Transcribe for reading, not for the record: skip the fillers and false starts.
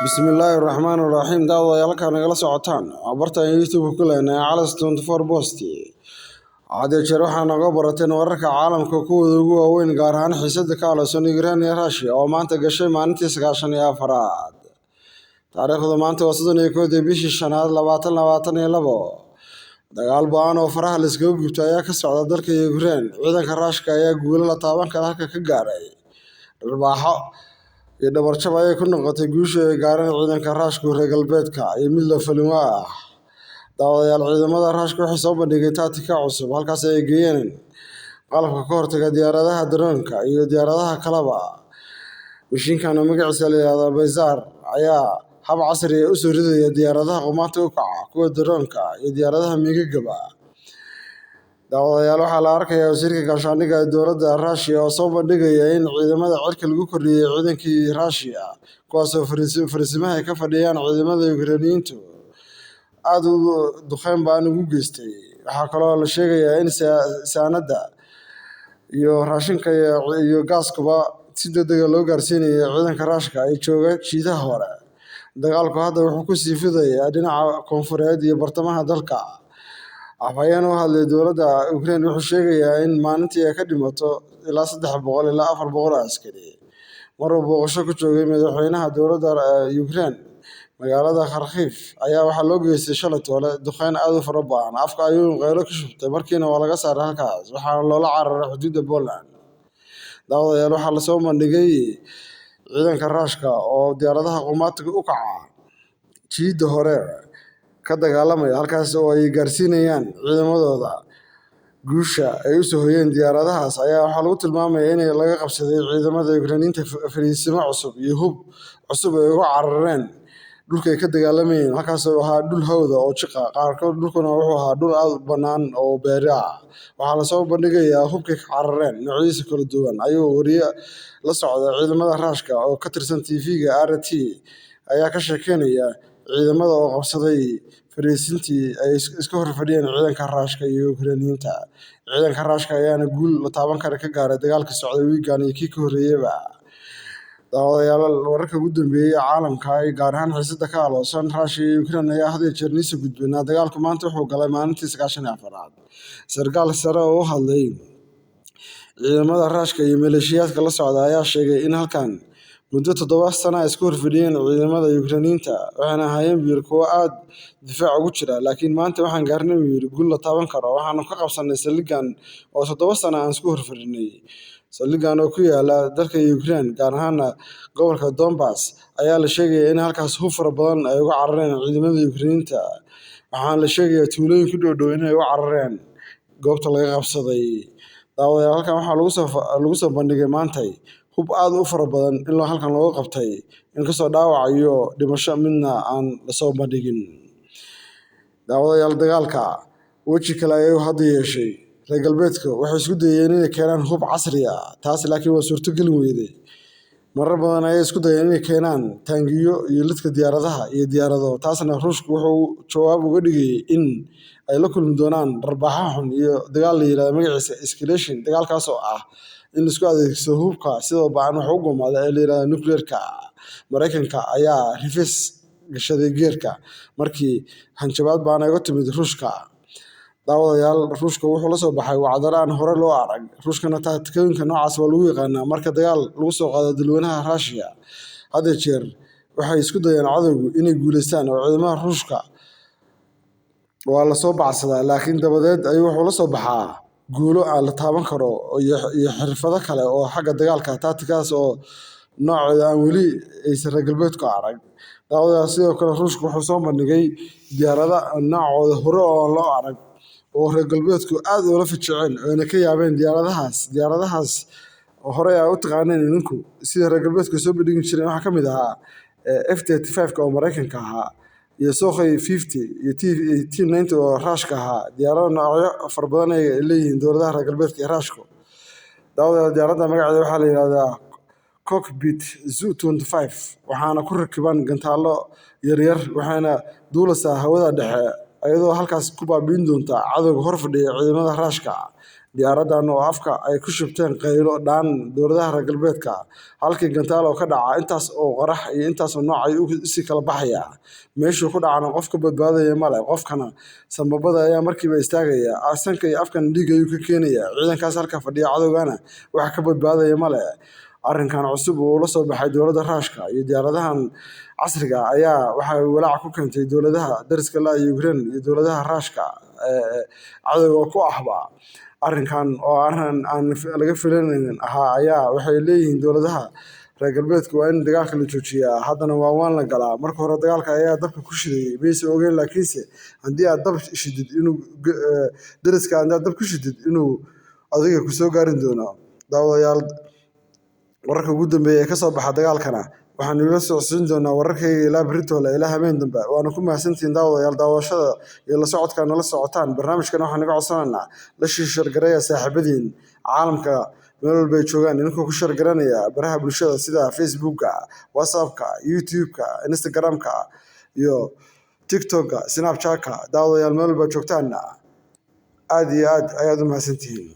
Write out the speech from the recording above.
Bismillaahi Raxmaani Raxiim daawadayaal nagala socotaan bartaan YouTube ku leenahay Calas 24 Post hadda jeer waxaan naga barateen wararka caalamka kuwooda ugu waaweyn gaar ahaan xiisadda ka aloosan Ukraine iyo Russia oo maanta gashay maalintii 94aad taariikhda maanta waa 31 bishii shanaad 2022 dagaal ba'an oo faraha la iskaga gubtay ayaa ka socda dalka Ukraine ciidanka Ruushka ayaa guulo la taaban kara halka ka gaaray dharbaaxo iyo dhabarjab ayay ku noqotay guusha ay gaareen ciidanka Ruushka reer galbeedka iyo mid la falin ah daawadayaal ciidamada Ruushka waxay soo bandhigeen tactica cusub halkaas ay geeyeen qalabka ka hortaga diyaaradaha droonka iyo diyaaradaha kalaba mishiinkan magaciisa la yiraahdo Bayzar ayaa hab casri ah u soo ridaya diyaaradaha qumaati u kaca kuwa droonka iyo diyaaradaha miigagaba daawadayaal waxaa la arkayaa wasiirka gaashaandhigga dowladda Russia oo soo bandhigaya in ciidamada cirka lagu kordhiyay ciidankii Russia kuwaasoo fariisimaha ka fadhiyaan ciidamada Ukrainiyiintu aad u duqeyn baan ugu geystay waxaa kaloo la sheegayaa in saanada iyo raashinka iyo gaaskuba si degdeg ah loo gaarsiinayo ciidanka Ruushka ay jooga jiidaha hore dagaalku hadda wuxuu ku sii fidayaa dhinaca koonfureed iyo bartamaha dalka afhayeen u hadlay dowladda Ukraine wuxuu sheegayaa in maalintii ay ka dhimato ilaa 300 ilaa 400 askari maruu booqasho ku joogay madaxweynaha dowladda Ukraine magaalada Kharkiv ayaa waxaa loo geystay shalay toole duqeyn aad u fara badan afka ayuu qaylo ka shubtay markiina waa laga saaray halkaas waxaana loola cararay xuduudda Poland daawadayaal waxaa la soo bandhigay ciidanka Ruushka oo diyaaradaha qumaatiga u kaca jiidda hore ka dagaalamaya halkaas oo ay gaarsiinayaan ciidamadooda guusha ay u soo hoyeen diyaaradahaas ayaa waxaa lagu tilmaamayaa in laga qabsaday ciidamada Ukrainiyiinta fariisimo cusub iyo hub cusub ay uga carareen dhulka ay ka dagaalamayeen halkaas oo ahaa dhul hawda oo jiqa qaarkood dhulkuna wuxuu ahaa dhul aad bannaan oo beeri ah waxaa la soo bandhigayaa hubkay ka carareen noocyadiisa kala duwan ayuu wariye la socda ciidamada Ruushka oo ka tirsan TV-ga RT ayaa ka sheekeynaya ciidamada oo qabsaday fariisintii ay iska hor fadhiyeen ciidanka Ruushka iyo Ukrainiyiinta ciidanka Ruushka ayaana guul la taaban kara ka gaaray dagaalka socday wiigan iyo kii ka horreeyayba daawadayaal wararka ugu dambeeyay caalamka ay gaar ahaan xiisadda ka aloosan Russia iyo Ukraine ayaa hadda jeer niisa gudbinaa dagaalku maanta wuxuu galay maalintii 94aad sarkaal sare oo u hadlay ciidamada Ruushka iyo maleeshiyaadka la socda ayaa sheegay in halkan muddo 7 sano ay isku horfadhiyeen ciidamada Ukrainiyiinta waxaana ahaayeen biir kuwo aad difaac ugu jira laakiin maanta waxaan gaarnay guul la taaban karo waxaanu ka qabsanay saldhiggan oo 7 sano aan isku horfadhinay saldhiggan oo ku yaala dalka Ukraine gaar ahaan gobolka Donbas ayaa la sheegayaa in halkaas hub fara badan ay uga carareen ciidamada Ukrainiyiinta waxaana la sheegayaa tuulooyin ku dhow inay uga carareen goobta laga qabsaday daawadayaal halkan waxaa lagu soo bandhigay maantay hub aad u fara badan in halkan looga qabtay inkastoo dhaawac iyo dhimasho midna aan la soo bandhigin daawadayaal dagaalka weji kale ayuu hadda yeeshay reer galbeedka waxay isku dayeen inay keenaan hub casri ah taas laakiin waa suurtagelin weyday marar badan ayay isku dayeen inay keenaan taangiyo iyo lidka diyaaradaha iyo diyaarado taasna Ruushku wuxuu jawaab uga dhigay in ay la kulmi doonaan dharbaaxo xun iyo dagaal la yiraahdo magaciisa escalation dagaalkaas oo ah in isku adeegsado hubka sidoo baan wax u gumada ee la yiraahdo nuclear-ka Mareykanka ayaa rifis gashaday geerka markii hanjabaad baan ay uga timid Ruushka daawadayaal Ruushka wuxuu la soo baxay wacdaraan hore loo arag Ruushkana tacticooyinka noocaas waa lagu yaqaanaa marka dagaal lagu soo qaado dalweynaha Russia hadda jeer waxay isku dayeen cadowgu inay guuleystaan oo ciidamada Ruushka waa la soo baxsadaa laakiin dabadeed ayuu wuxuu la soo baxaa guulo aan la taaban karo iyo xirfado kale oo xagga dagaalka tacticaas oo nooceeda aan weli aysan reer galbeedku arag daawadayaal sidoo kale Ruushku wuxuu soo bandhigay diyaarada noocooda hore oo loo arag oo reer galbeedku aad ula ficileen oo ka yaabeen diyaaradahaas hore ay u taqaaneen ninku sida reer galbeedku soo bandhigin jireen waxa ka mid ahaa F-35 oo Mareykanka ahaa iyo Sukhoi 50 iyo T-90 oo Ruushka ahaa diyaarado noocyo fara badan ay leeyihiin dowladaha reer galbeedka iyo Ruushka daawadayaal diyaaradda magaceeda waxaa la yiraahdaa Cockpit Zu-25 waxaana ku rakiban gantaalo yaryar waxaana duulaysaa hawada dhexe iyadoo halkaas ku baabiin doonta cadowga hor fadhiya ciidamada Ruushka diyaaradan oo afka ay ku shubteen qaylo dhaan dowladaha reer galbeedka halkii gantaal oo ka dhaca intaas oo qarax iyo intaas oo nooc ay si kala baxaya meeshuu ku dhacana qof ka badbaadaya male qofkana sambabada ayaa markiiba istaagaya sanka iyo afkan dhiig ayuu ka keenaya ciidankaas halka fadhiya cadowgana wax ka badbaadaya male arrinkan cusub oo la soo baxay dowladda Ruushka iyo diyaaradahan casriga ayaa waxay walaac ku keentay dowladaha dariska la Ukraine iyo dowladaha Ruushka cadowga ku ahba arrinkan oo aan laga filanaynin ayaa waxay leeyihiin dowladaha reer galbeedka waa in dagaalka la joojiyaa haddana waan la galaa marka hore dagaalka ayaa dabka ku shiday mayse ogeyn laakiinse haddii aad dab shidid inuu dariska aad dab ku shidid inuu adiga ku soo gaarin doono daawadayaal wararka ugu dambeeyay ee ka soo baxa dagaalkana waxaan idila socodsiin doonaa wararkayga ilaa beritoole ilaa habeen dambe waana ku mahadsantihiin daawadayaal daawashada iyo la socodka nala socotaan barnaamijkan waxaan naga codsanaynaa la shargareeya saaxiibadiin caalamka meel walba ay joogaan idinkoo ku shargaranaya baraha bulshada sida Facebooka, WhatsAppka, YouTubeka, Instagramka iyo TikTokka, Snapchatka daawadayaal meel walba joogtaan aad iyo aad ayaad u mahadsantihiin